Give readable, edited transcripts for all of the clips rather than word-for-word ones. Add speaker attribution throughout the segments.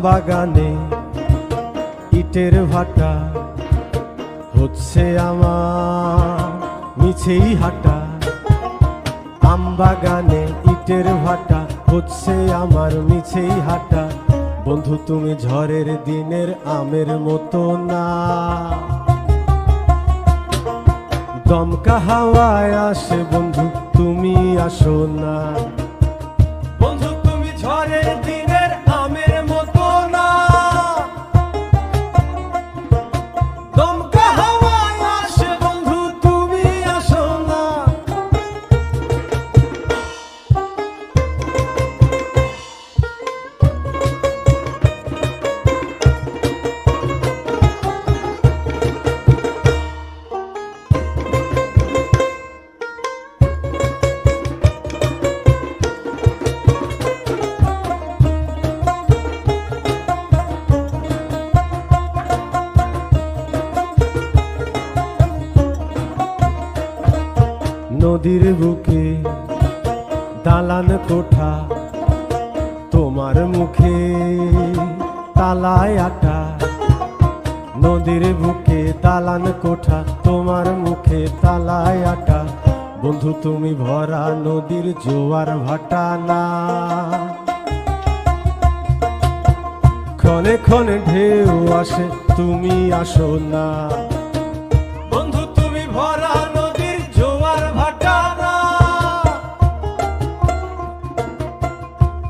Speaker 1: বাগানে ইটের ভাটা হচ্ছে আমার মিছেই হাঁটা। আম বাগানে ইটের ভাটা হচ্ছে আমার মিছেই হাঁটা। বন্ধু তুমি ঝড়ের দিনের আমের মতো না, দমকা হাওয়ায় আসে বন্ধু তুমি আসো না। বন্ধু তুমি ঝড়ের দিনের আমের মতো না, দমকা হাওয়ায় আসে বন্ধু তুমি আসো না। নদীর বুকে দালান কোঠা, তোমার মুখে তালায় আটা। নদীর বুকে দালান কোঠা, তোমার মুখে তালায় আটা। বন্ধু তুমি ভরা নদীর জোয়ার ভাটা না, ক্ষণে ক্ষণে ঢেউ আসে তুমি আসো না। বন্ধু তুমি ভরা নদীর জোয়ার ভাটা না,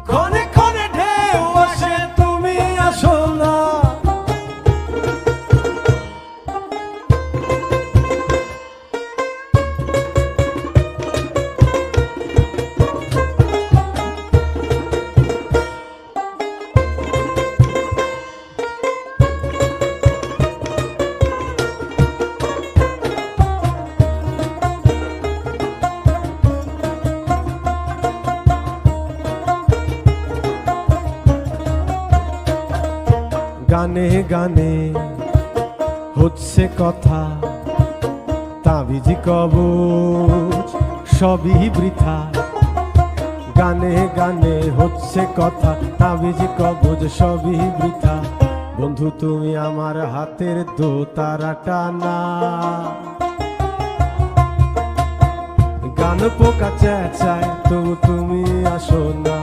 Speaker 1: ক্ষণে ক্ষণে ঢেউ আসে তুমি আসো না। গানে গানে হচ্ছে কথা, তাবিজ কবজ সবই বৃথা। গানে গানে হচ্ছে কথা, তাবিজ কবজ সবই বৃথা। বন্ধু তুমি আমার হাতের দোতারাটা না, গান পোকা চেঁচায় তবু তুমি আসো না।